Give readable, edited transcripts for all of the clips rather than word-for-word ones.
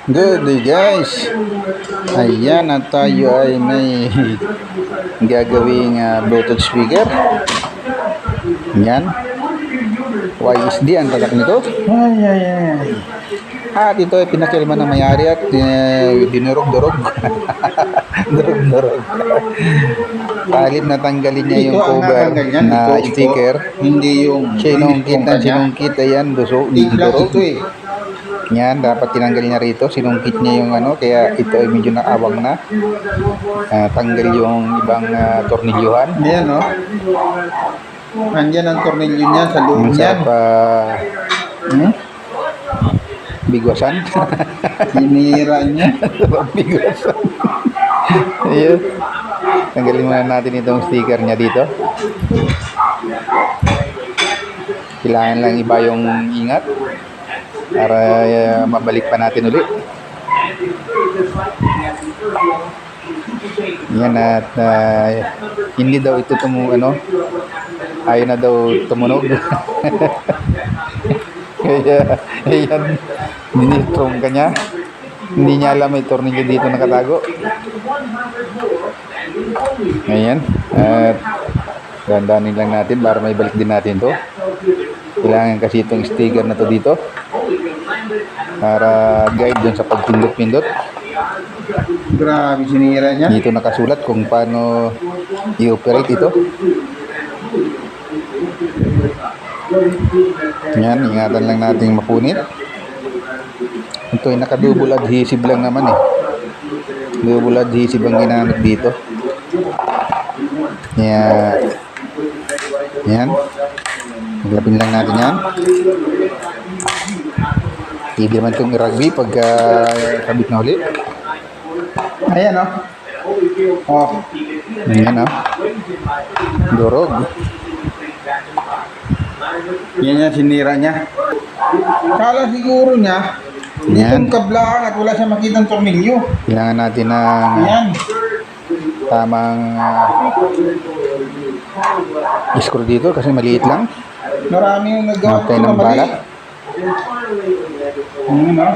Good day guys. Ayan at tayo ay may gagawing Bluetooth speaker. Yan. YSD ang tatak nito. Ay. At ito ay pinakilman ng mayari at dinurog-durog. Durog-durog. Palit na tanggalin niya yung cover na sticker. Hindi yung Sinungkit. Ayan, durog. Yan, dapat tinanggalin niya rito. Sinungkit niya yung kaya ito ay medyo naawang na. Tanggal yung ibang tornilyuhan. Ayan, no? Andyan ang tornilyo niya sa loob niyan. Bigwasan. Sinira niya. Bigwasan. Ayun. Tanggalin muna natin itong sticker niya dito. Kailangan lang iba yung ingat para mabalik pa natin ulit. Yan at hindi daw ito ayaw na daw tumunog. Kaya ayan, dinistrong ka niya. Hindi niya alam may tornilyo dito nakatago. Ayan, at dandanin lang natin para may balik din natin to. Kailangan kasi itong sticker na to dito para guide dun sa pagpindot-pindot. Grabe, sinira niya. Dito nakasulat kung paano i-operate ito. Yan, ingatan lang natin mapunit. Ito ay naka-double adhesive lang naman eh. Double adhesive ang ginamit dito. Yan. Yan. Maglapin lang natin yan. Hindi naman itong i-rugby pagka kabit na ulit. Ayan, no? Oh. Yan o. Durog. Yan yung sinira niya. Kala siguro niya, Yan. itong kablaan at wala siya makitang tornilyo. Kailangan natin ng Ayan. tamang screw dito kasi maliit lang. Marami yung nagawa Matay ng bala. Ayan, no?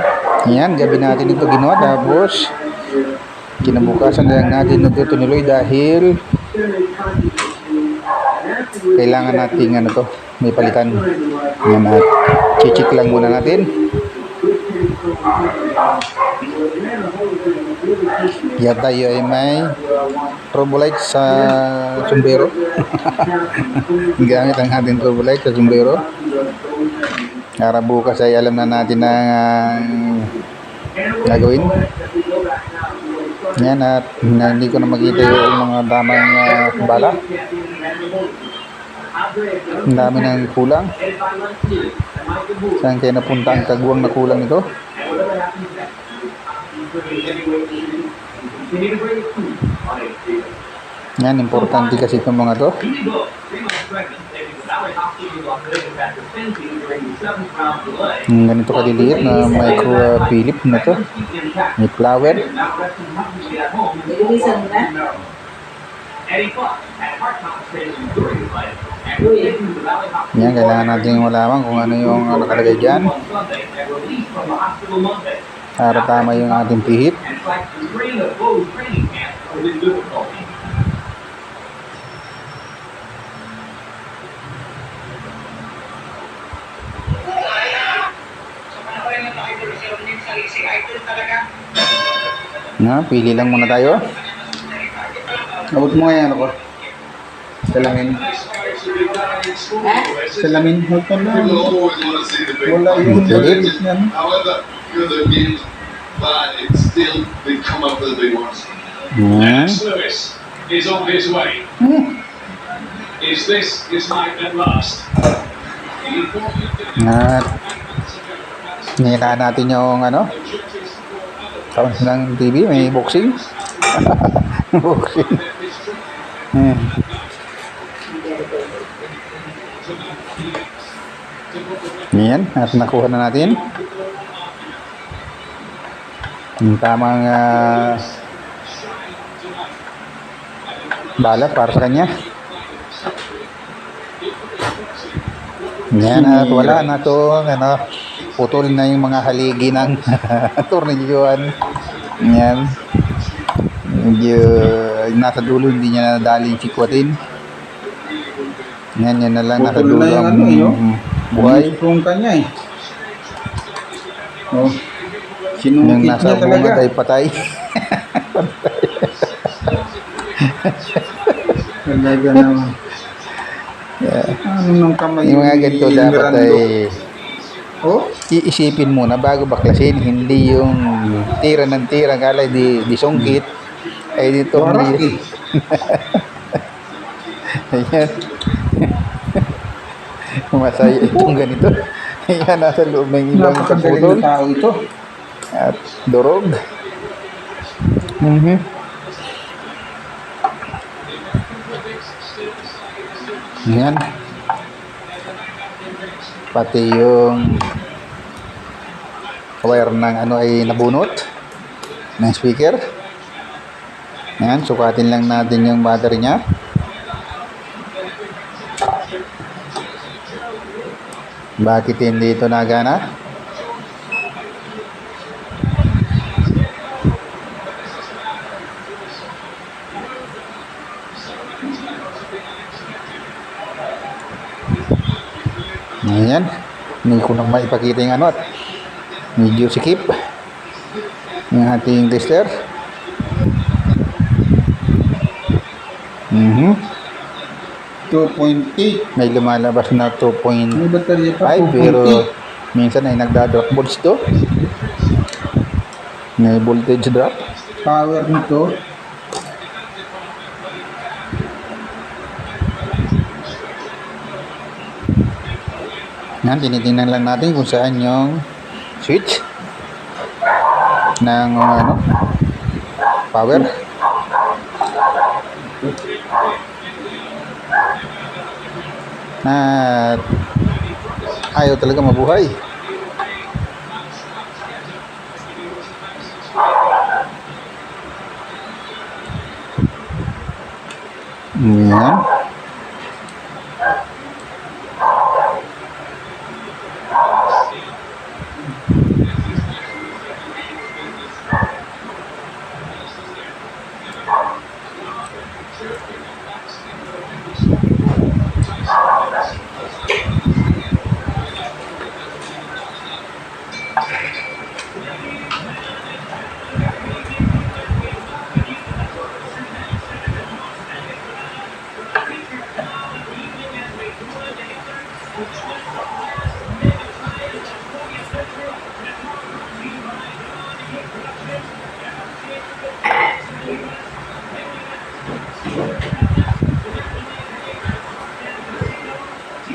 Yan, gabi natin ito ginawa. Tapos, kinabukasan na lang natin ito tunuloy dahil kailangan natin may palitan. Yan at chichik lang muna natin. Yan tayo ay may turbolite sa sombrero. Gamit ang ating turbolite sa sombrero. Para bukas ay alam na natin ang gagawin. Yan at hindi ko na makita yung mga damang bala. Ang dami ng kulang. Saan kaya napunta ang kagwang na kulang ito? Yan, importante kasi itong mga to. Ganito kaliliit na micro Philip na to. May flower. Yan, kailangan natin malaman kung ano yung nakalagay dyan para tama yung ating pihit. Na, pili lang muna tayo. Abot mo nga yan ako. Salamin. Salamin. Wala yung Philip. yan. Yan. At nilaan natin yung sounds ng TV, may boxing. Boxing. Yan, at nakuha na natin yung tamang bala para sa kanya. Yan, at wala na to putol na yung mga haligi ng tornilyuhan. Yan. Medyo nasa dulo, hindi niya nadali yung sikwatin. Yan na lang, nasa Putol dulo na yung ang ano eh, oh. buhay. Yung kanya eh. Oh. Yung Sinungkit nasa niya talaga. bungad ay patay. Talaga naman. Ano nung kamay Yung mga ganito dapat Mirando? ay Oh? iisipin muna bago baklasin, hindi yung tira ng tira, kala di sungkit, ay di Warak tornilyo. eh. Ayan. Masaya itong ganito. Ayan, nasa loob ng ibang Napakagaling kaputol na tao ito. at durog. Ayan. Pati yung wire ng ano ay nabunot ng speaker. Ayan, sukatin lang natin yung battery niya. Bakit hindi ito nagana? Ayan, hindi ko nang maipakita yung ano at medyo sikip yung ating tester. 2.8. May lumalabas na 2.5 May baterya pa. pero minsan ay nagda-drop volts to. May voltage drop. Power nito. Yan, tinitingnan lang natin kung saan yung switch ng ano, power. At ayaw talaga mabuhay. Yan.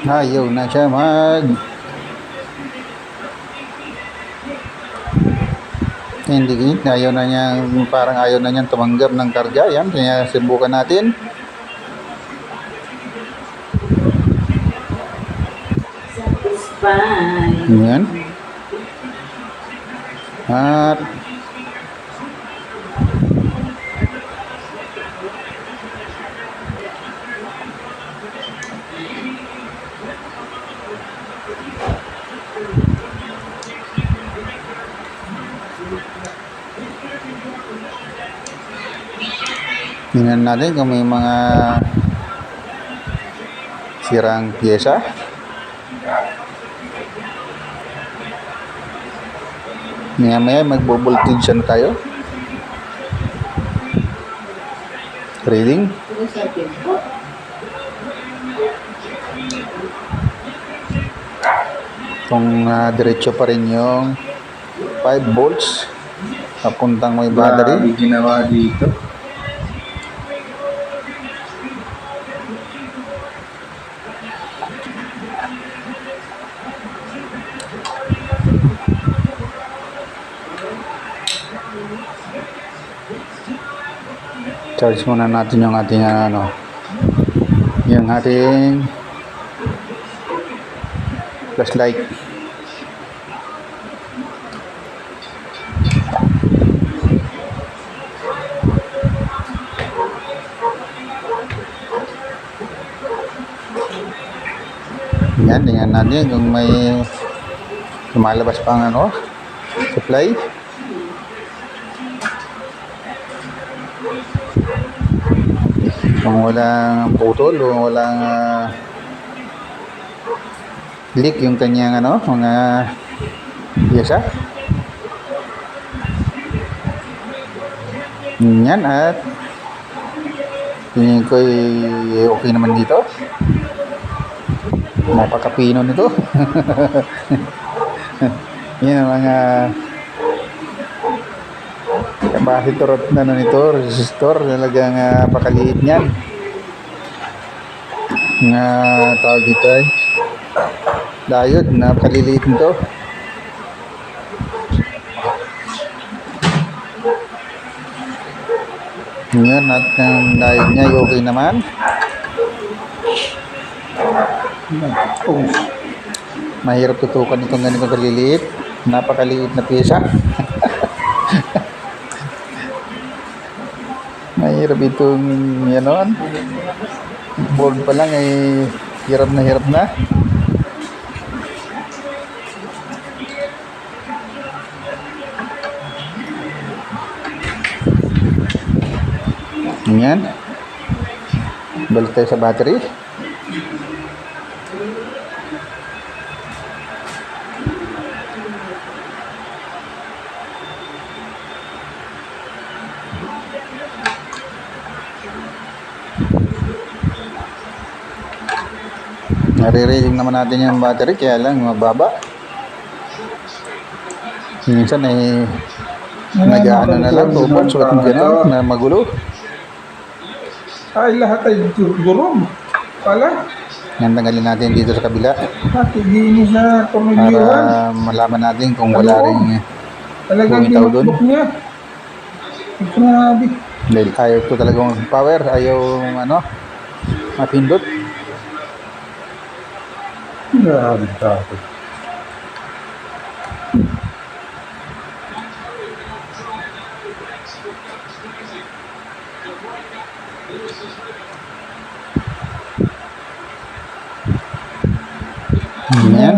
Ayaw na siya hindi, ayaw na niya, parang ayaw na niyang tumanggap ng karga. Yan, kaya subukan natin. Yan. At tingnan natin kung may mga sirang pyesa. Maya magbo-voltage tayo. Reading. Kung diretso pa rin yung 5 volts papuntang may battery. Grabe ginawa dito. Charge muna natin yung ating ano, yung ating flashlight. Yan, tingnan natin kung may Lumalabas pa ang ano, supply. Kung walang putol o walang leak yung kanyang ano, mga piyesa. Yan, at tingin ko okay naman dito. Napakapino nito. Yan ang mga capacitor at ano nito, resistor. Talagang pakaliit niyan. Nga tawag dito ay diode, napakaliliit nito. Ngayon, at ang diode niya ay okay naman. Oh, mahirap tutukan itong ganito kaliliit. Napakaliit na pyesa. Mahirap itong yanon. Board pa lang ay hirap na hirap na. Yan. Balik tayo sa battery. Nare-rating naman natin yung battery, kaya lang mababa. Minsan ay nag-ano na lang, 2 volts, sukat mo gano'n, na magulo. Ay, lahat ay durog. Pala. Nandanggalin natin dito sa kabila Hindi sa para tornilyohan. malaman natin kung wala rin Talagang bumitaw dun. tinukbok niya. Grabe. Dahil ayaw to talagang power, ayaw ano, mapindot. Grabe takot. Yan.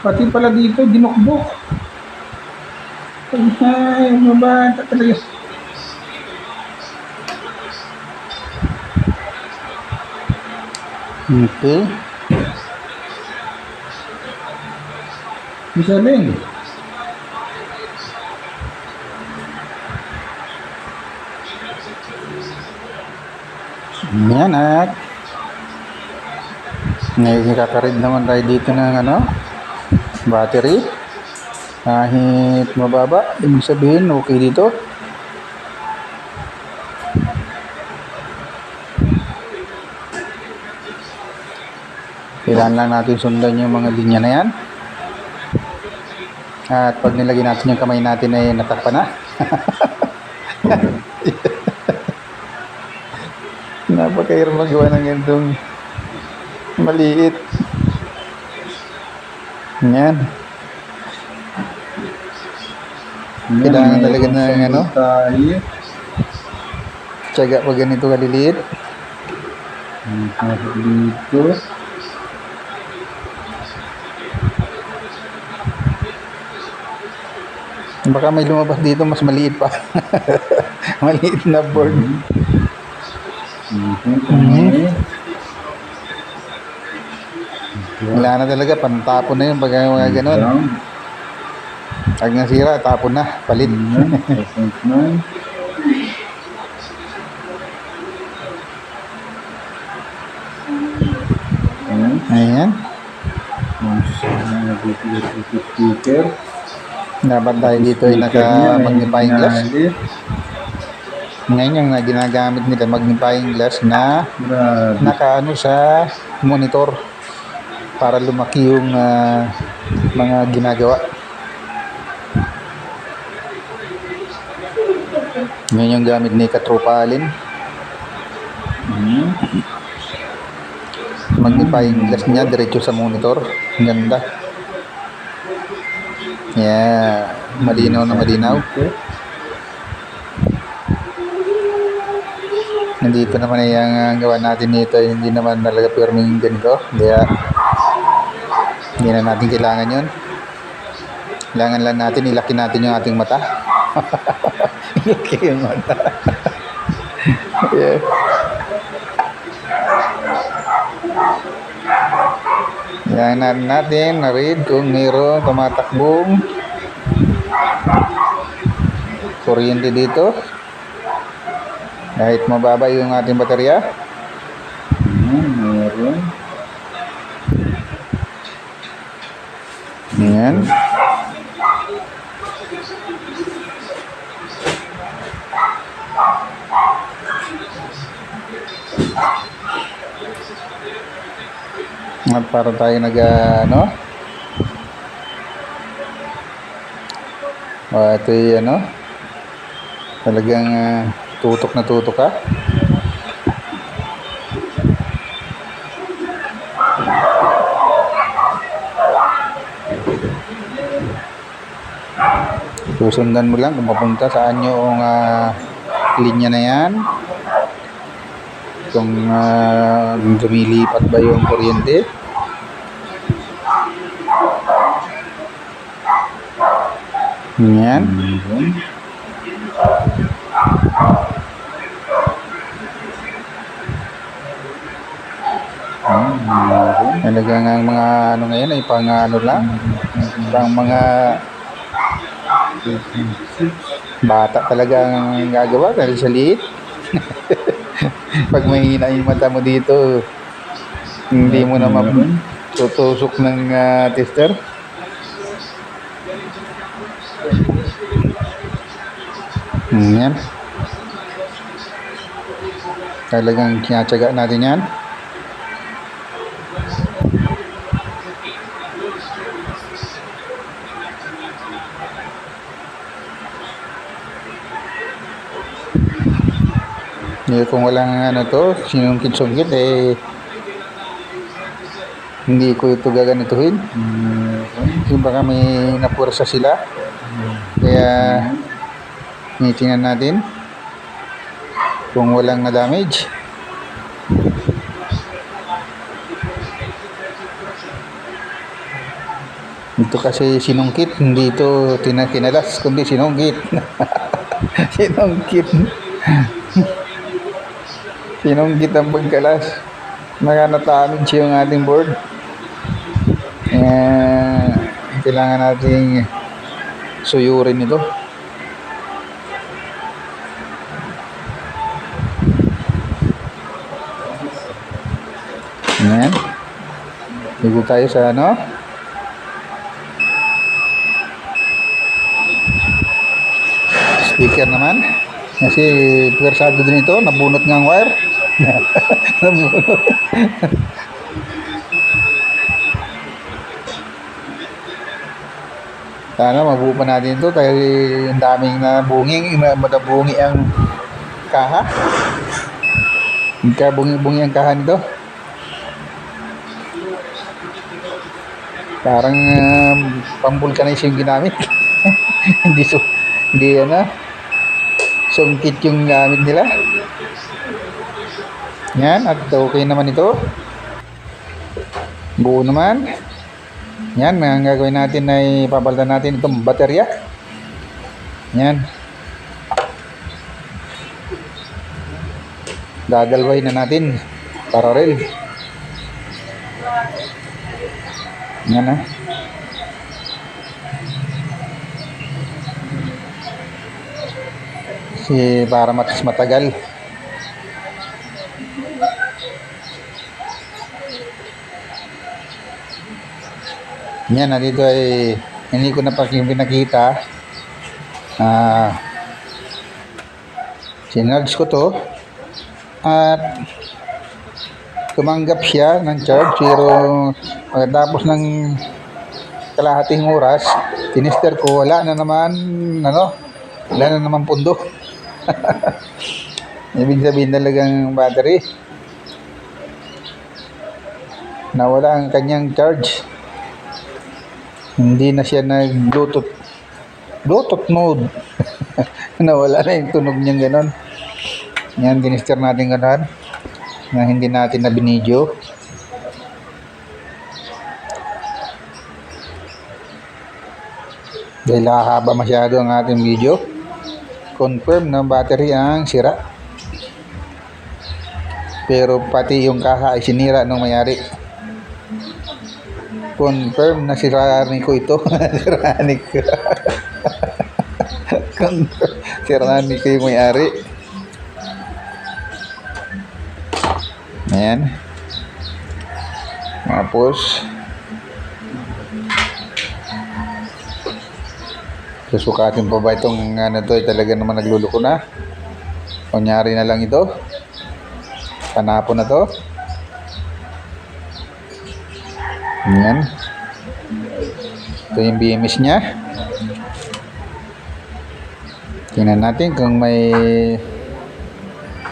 Pati pala dito, dinukbok. Ay, mabata talaga. Okay. Isa din. Yan, at nakakarid naman tayo dito ng ano, battery. Kahit mababa, ibig sabihin okay dito. Kailangan lang natin sundan yung mga linya na yan. At pag nilagay natin yung kamay natin ay natakpan na. Napakahirap magawa ng ganitong maliit. Yan. Kailangan talaga ng ano, Tayo. tiyaga pag ganito kaliliit. Dito. Baka may lumabas dito mas maliit pa. Maliit na board. Wala na talaga, pantapon na yun pag mga ganon. Pag nasira, tapon na, palit. Ayan. Speaker. Dapat tayo dito ay naka-magnifying glass. Ngayon yung ginagamit nila, magnifying glass na Grabe. nakaano sa monitor para lumaki yung mga ginagawa. Ngayon yung gamit ni Katropa Alin. Magnifying glass niya diretso sa monitor. Ang ganda. Yeah, malinaw na malinaw. Nandito naman ay ang gawa natin dito, hindi naman talaga firming ganito. Kaya hindi na natin kailangan yun. Kailangan lang natin, ilaki natin yung ating mata. Ilaki yung mata. Yeah. Yan natin, na-read kung mayroong tumatakbong kuryente dito. Kahit mababa yung ating baterya. Meron. Yan. At para tayo ano? Ito yung ano? Talagang tutok na tutok ka. Susundan mo lang kung papunta saan yung linya na yan. Kung lumilipat ba yung kuryente. Yan. Talagang ang mga ano ngayon ay pang ano lang. Pang mga bata talaga ang gagawa dahil sa liit. Pag mahina yung mata mo dito, hindi mo na matutusok ng tester. Yan. Talagang kinatsaga natin yan. Kung walang ano to, sinungkit-sungkit hindi ko ito gaganituhin. Kasi baka may napursa sila. Kaya tingnan natin kung walang na-damage. Ito kasi sinungkit, hindi ito kinalas, kundi sinungkit. Sinungkit. Sinunggit ang pagkalas. Nakanatamage yung ating board. Kailangan nating suyurin ito. Ayan. Ligo tayo sa ano. Speaker naman. Kasi pwersado din ito. Nabunot nga ang wire. Nabunot. Sana mabuo pa natin ito dahil ang daming nabunging, madabungi ang kaha. Bungi ang kaha nito. Parang pambulkanize yung ginamit. Hindi ano, sungkit yung gamit nila. Yan, at okay naman ito. Buo naman. Yan, ang gagawin natin ay papalitan natin itong baterya. Yan. Dadalwahin na natin parallel. Yan na. Para mas matagal. Yan, dito ay hindi ko na pa pinakita. Sinarge ko to at tumanggap siya ng charge, pero pagkatapos ng kalahating oras, tinister ko, wala na naman pundo. Ibig sabihin talagang battery nawala ang kanyang charge. Hindi na siya nag-Bluetooth mode. Nawala na yung tunog niyang ganon. Yan, dinister natin ganun na hindi natin na binidyo. Dahil hahaba masyado ang ating video. Confirm na battery ang sira. Pero pati yung kaha ay sinira ng may-ari. Confirm na siraan ko ito. Siraan ko. Siraan ko yung may-ari. Ayan. Tapos susukatin pa ba itong ano to, talaga naman nagluluko na. Kunyari na lang ito. Panapo na to. Ayan. Ito yung BMS nya. Tingnan natin kung may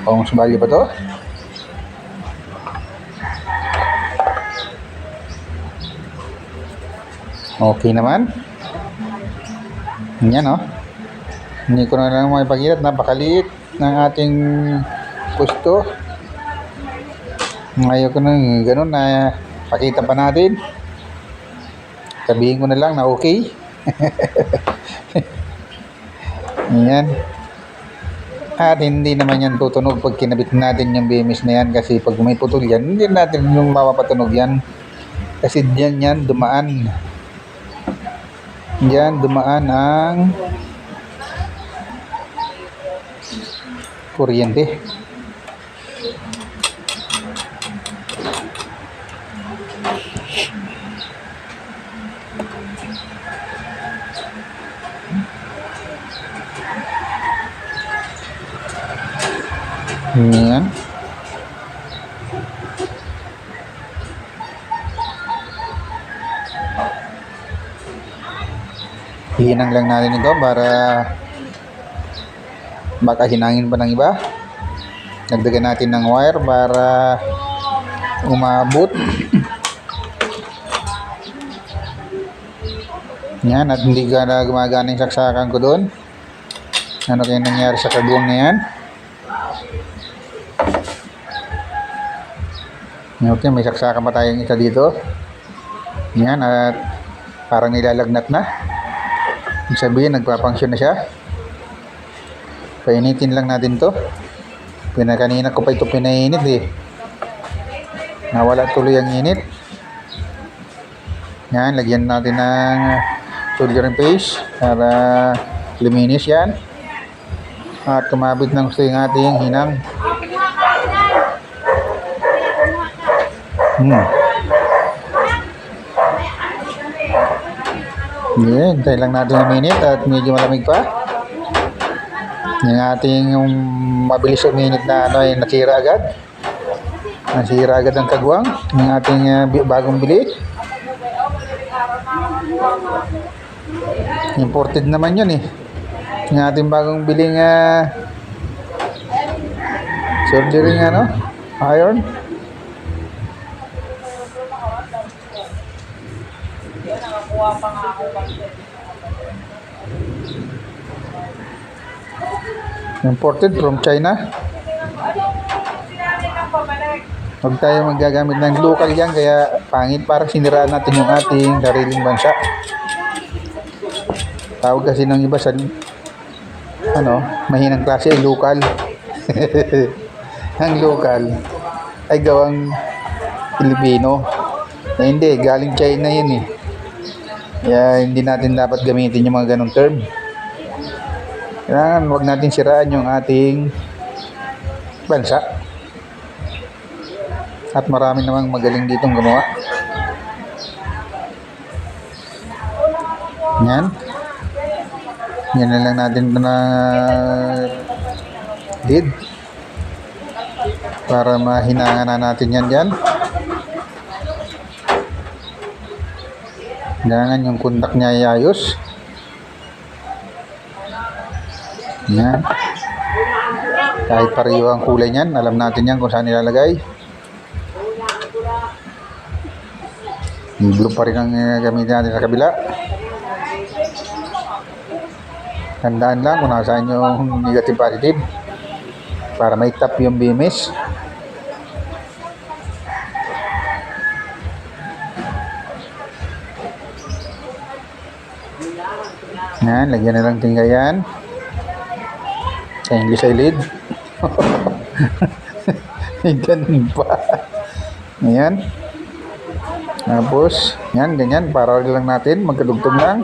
ohms value pa to. Okay naman. Yan o. Hindi ko na lang maipagkilat. Napakaliit ng ating pusto. Ngayon ko nang ganun na pakita pa natin. Sabihin ko na lang na okay. Yan. At hindi naman yan tutunog pag kinabit natin yung BMS na yan. Kasi pag may putol yan, hindi natin yung mapapatunog yan. Kasi diyan yan dumaan. Diyan dumaan ang kuryente. Yan. Hinang lang natin ito para baka hinangin pa ng iba. Dagdagan natin ng wire para umabot. Yan, at hindi ka na gumagana yung saksakan ko doon. Ano kaya nangyari sa kagwang na yan? Okay, may saksakan pa tayong isa dito. Yan, at parang nilalagnat na. Ibig sabihin, nagpapangsyon na siya. Painitin lang natin to. Kanina ko pa ito pinainit eh. Nawala tuloy ang init. Yan, lagyan natin ng soldering paste para luminis yan. At tumabit ng gusto yung ating hinang. Yan, tayo lang natin ng minute at medyo malamig pa. Yung ating mabilis uminit na ano ay nasira agad. Nasira agad ang kagwang ng ating bagong bili. Imported naman yun eh. Yung ating bagong biling soldering iron. Imported from China. Huwag tayo magagamit ng local yan, kaya pangit, parang siniraan natin yung ating sariling bansa. Tawag kasi ng iba sa mahinang klase ay local. Ang local ay gawang Pilipino. Hindi, galing China yun eh. Kaya hindi natin dapat gamitin yung mga ganong term. Kailangan huwag natin siraan yung ating bansa. At marami namang magaling ditong gumawa. Yan. Yan na lang natin na lid. Para mahinangan na natin yan dyan. Kailangan yung kontak niya iayos. Yan. Kahit pareho ang kulay niyan, alam natin yan kung saan nilalagay. Blue pa rin ang gamitin natin sa kabila. Tandaan lang kung nasaan yung negative positive. para may tap yung bimis. Yan, lagyan na lang tinggayan. Sa English eyelid. May ganun pa. Ayan. Tapos, yan, ganyan. Para lang natin, magkadugtong lang.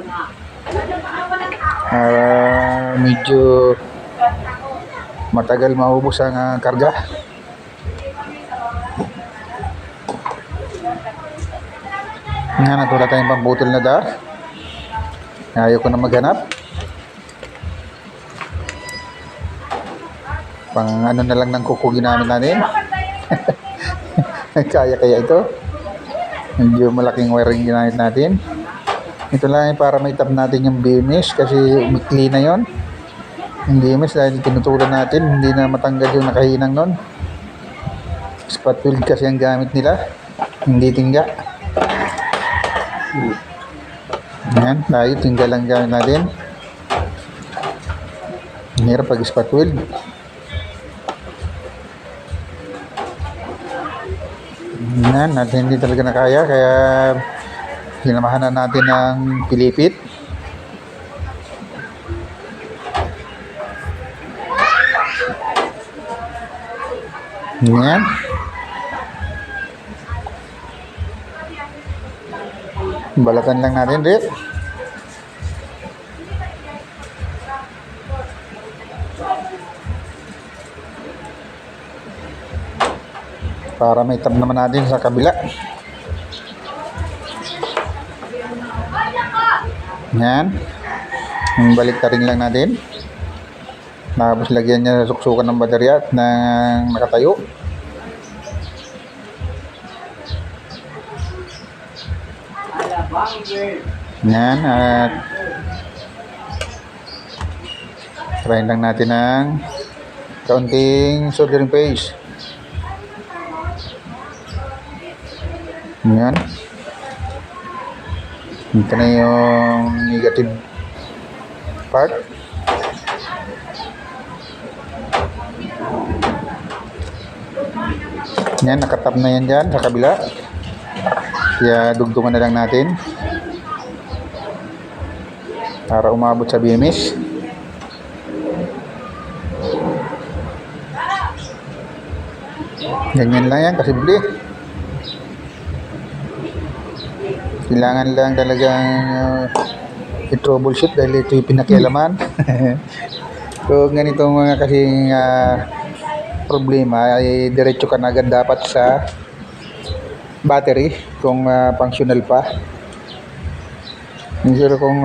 Medyo matagal maubos ang karga. Yan, natula tayong pambutol na da. Ayaw ko na maghanap. Pang ano na lang ng kuko ginamit natin. Kaya ito. Medyo malaking wiring ginamit natin. Ito lang para may tap natin yung bimis kasi umikli na yon. Yung bimis dahil tinutulan natin, hindi na matanggal yung nakahinang nun. Spot weld kasi ang gamit nila, hindi tingga. Ayan, tayo tingga lang gamit natin. Hirap pag spot weld. Yan, natin hindi talaga na kaya, kaya sinamahan na natin ng pilipit. Yan. Balatan lang natin, Rit. Para may tab naman natin sa kabila. Yan. Balik ta rin lang natin. Tapos lagyan niya sa suksukan ng baterya at ng nakatayo. Yan. At try lang natin ng kaunting soldering paste. Yan. Ito na yung negative part. Yan, nakatap na yan dyan sa kabila. Kaya dugtungan na lang natin para umabot sa bimis. Ganyan lang yan, kasimple. Kailangan lang talagang i-troubleshoot dahil ito yung pinakialaman. So ganitong mga kasing problema ay diretso ka na agad dapat sa battery kung functional pa. Pero kung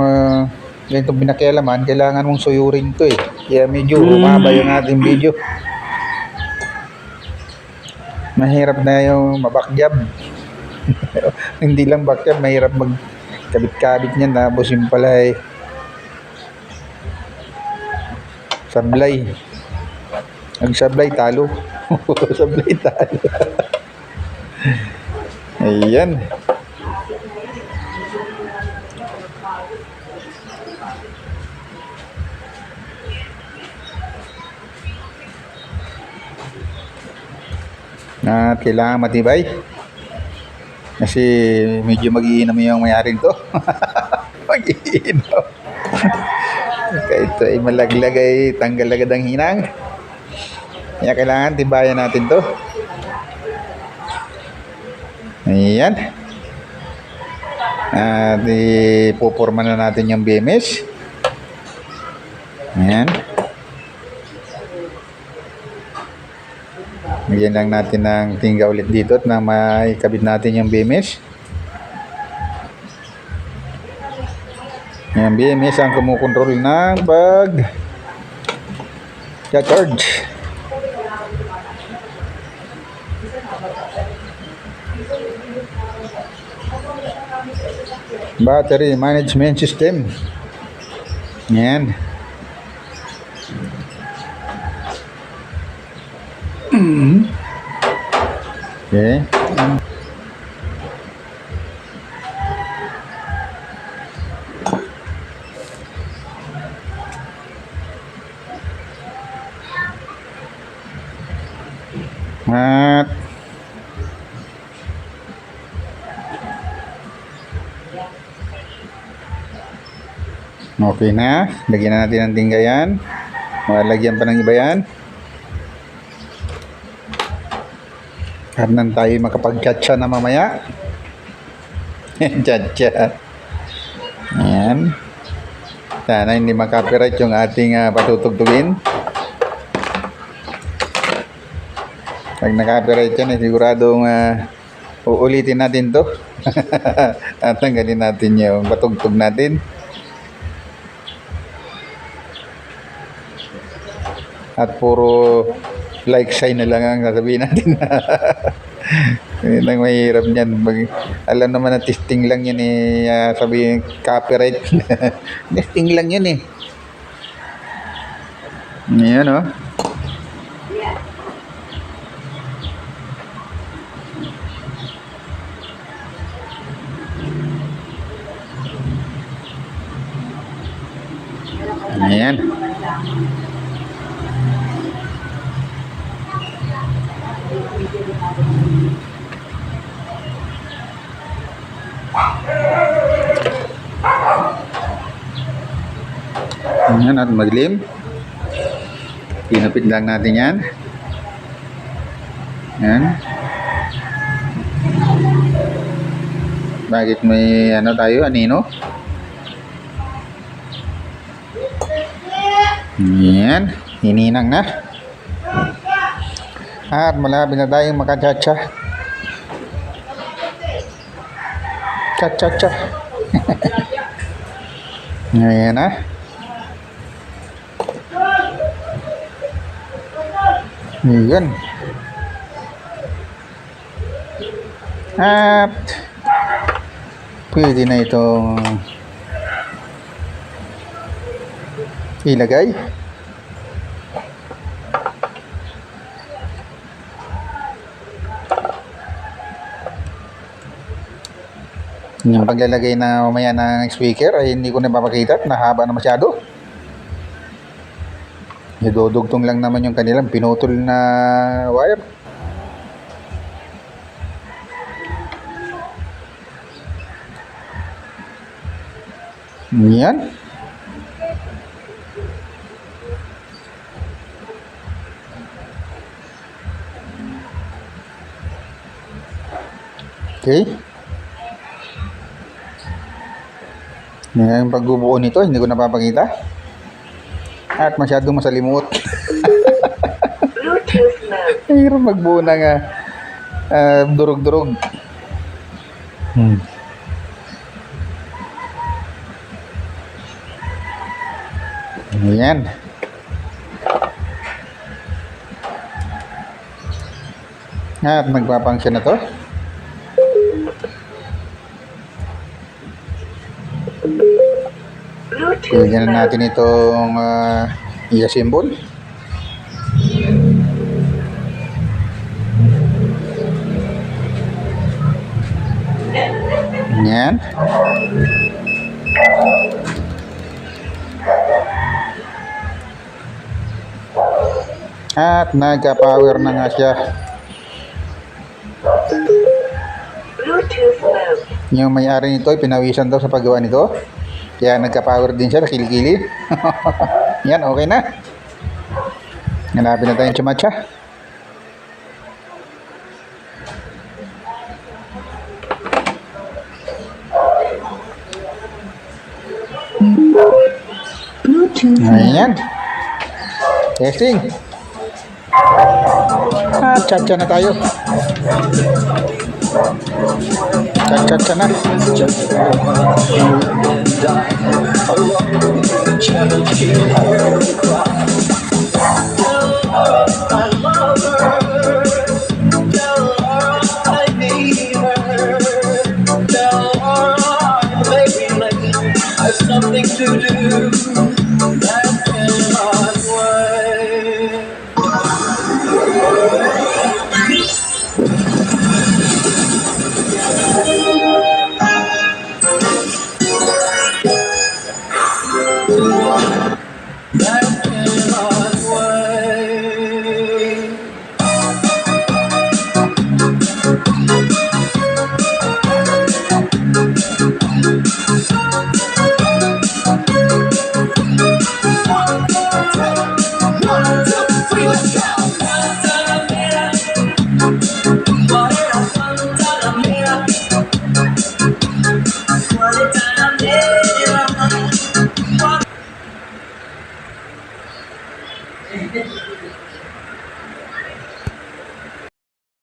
ganitong pinakialaman, kailangan mong suyurin to eh. Kaya medyo humaba yung ating video. Mahirap na yung mabakyab. Hindi lang bakyab, mahirap magkabit-kabit niyan. Tapos yung pala ay sablay. Ang sablay talo. Sablay talo. Ayan. At kailangan matibay. Kasi medyo mag-iinom yung mayaring to. Mag-iinom. Kaya ito ay malaglag ay tanggal agad ang hinang. Kaya kailangan tibayan natin to. Ayan. At ipupurma na natin yung BMS. Ayan. Bigyan lang natin ng tingga ulit dito at na may kabit natin yung BMS. Yung BMS ang kumukontrol ng charge. Battery management system. Yan. Okay. Okay na. Lagyan na natin ng tinggayan. Malagyan pa ng iba yan. At nang tayo makapag-chatcha na mamaya. Chatcha. Ayan. Sana hindi makapiright yung ating patutugtugin. Pag nakapiright yan, siguradong uulitin natin to. At tanggalin natin yung patugtog natin. At puro like sign na lang ang sasabihin natin. Yun ang mahirap niyan. Alam naman na testing lang yan sabihin copyright. Testing lang yan Ayan Ayan. Ayan at maglim. Pinupit lang natin yan. Ayan. Bakit may tayo, anino? Ayan. Hininang na. At malapit na tayong makachacha. Cha-cha-cha. Ayan na. Ayan. At pwede na itong ilagay. Yung paglalagay na mamaya ng speaker ay hindi ko na papakita at nahaba na masyado. Idudugtong lang naman yung kanilang pinutol na wire. Yan. Okay. Yung pagbubuo nito, hindi ko napapakita. At masyadong masalimot. Hirap magbuo ng durog-durog. Ayan. At nagpapangsyon na to. Pwede na natin itong i-assemble. Yan. At nagka-power na nga siya. Yung may-ari nito ay pinawisan daw sa paggawa nito. Kaya nagka-power din siya, nakili-kili. Yan, okay na. Hanapin na tayong chumatcha. Ayan. Testing. Chacha na tayo. Chacha na. Something to do that cannot wait. That cannot